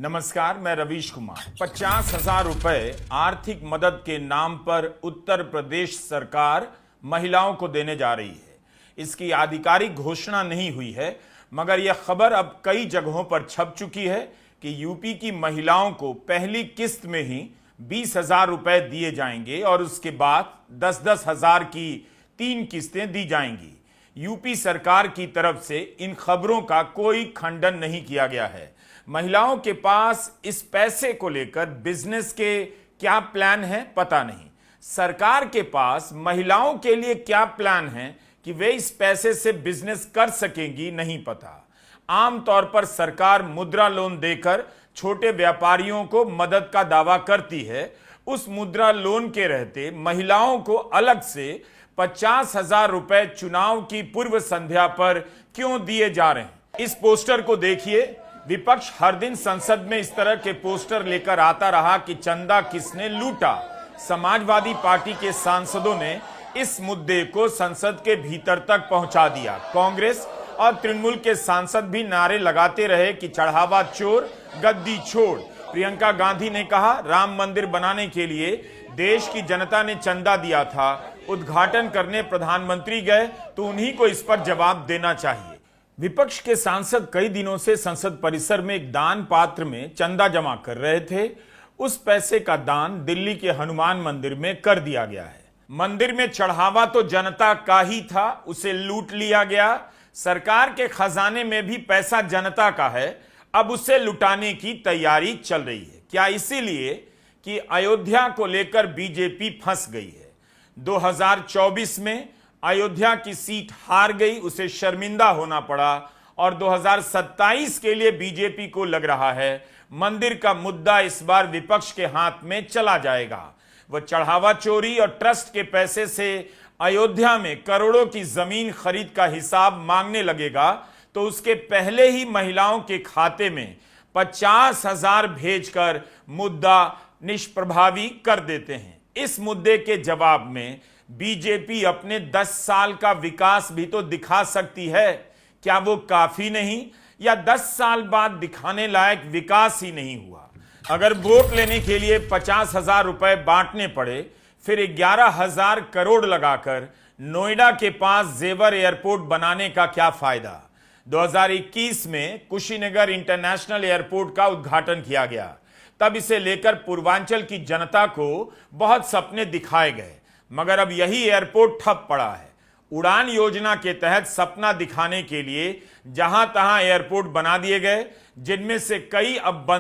नमस्कार, मैं रवीश कुमार। 50,000 रुपए आर्थिक मदद के नाम पर उत्तर प्रदेश सरकार महिलाओं को देने जा रही है। इसकी आधिकारिक घोषणा नहीं हुई है, मगर यह खबर अब कई जगहों पर छप चुकी है कि यूपी की महिलाओं को पहली किस्त में ही 20,000 रुपए दिए जाएंगे और उसके बाद 10-10 हजार की 3 किस्तें दी जाएंगी। यूपी सरकार की तरफ से इन खबरों का कोई खंडन नहीं किया गया है। महिलाओं के पास इस पैसे को लेकर बिजनेस के क्या प्लान है पता नहीं। सरकार के पास महिलाओं के लिए क्या प्लान है कि वे इस पैसे से बिजनेस कर सकेंगी नहीं पता। आमतौर पर सरकार मुद्रा लोन देकर छोटे व्यापारियों को मदद का दावा करती है। उस मुद्रा लोन के रहते महिलाओं को अलग से 50,000 रुपए चुनाव की पूर्व संध्या पर क्यों दिए जा रहे हैं? इस पोस्टर को देखिए। विपक्ष हर दिन संसद में इस तरह के पोस्टर लेकर आता रहा कि चंदा किसने लूटा। समाजवादी पार्टी के सांसदों ने इस मुद्दे को संसद के भीतर तक पहुंचा दिया। कांग्रेस और तृणमूल के सांसद भी नारे लगाते रहे कि चढ़ावा चोर, गद्दी छोड़। प्रियंका गांधी ने कहा, राम मंदिर बनाने के लिए देश की जनता ने चंदा दिया था, उद्घाटन करने प्रधानमंत्री गए तो उन्हीं को इस पर जवाब देना चाहिए। विपक्ष के सांसद कई दिनों से संसद परिसर में एक दान पात्र में चंदा जमा कर रहे थे। उस पैसे का दान दिल्ली के हनुमान मंदिर में कर दिया गया है। मंदिर में चढ़ावा तो जनता का ही था, उसे लूट लिया गया। सरकार के खजाने में भी पैसा जनता का है, अब उसे लुटाने की तैयारी चल रही है। क्या इसीलिए कि अयोध्या को लेकर बीजेपी फंस गई है? 2024 में अयोध्या की सीट हार गई, उसे शर्मिंदा होना पड़ा और 2027 के लिए बीजेपी को लग रहा है मंदिर का मुद्दा इस बार विपक्ष के हाथ में चला जाएगा। वह चढ़ावा चोरी और ट्रस्ट के पैसे से अयोध्या में करोड़ों की जमीन खरीद का हिसाब मांगने लगेगा तो उसके पहले ही महिलाओं के खाते में 50,000 भेजकर मुद्दा निष्प्रभावी कर देते हैं। इस मुद्दे के जवाब में बीजेपी अपने 10 साल का विकास भी तो दिखा सकती है। क्या वो काफी नहीं, या 10 साल बाद दिखाने लायक विकास ही नहीं हुआ? अगर वोट लेने के लिए 50,000 रुपए बांटने पड़े, फिर 11,000 करोड़ लगाकर नोएडा के पास जेवर एयरपोर्ट बनाने का क्या फायदा? 2021 में कुशीनगर इंटरनेशनल एयरपोर्ट का उद्घाटन किया गया। तब इसे लेकर पूर्वांचल की जनता को बहुत सपने दिखाए गए, मगर अब यही एयरपोर्ट ठप पड़ा है। उड़ान योजना के तहत सपना दिखाने के लिए जहां तहां एयरपोर्ट बना दिए गए, जिनमें से कई अब बंद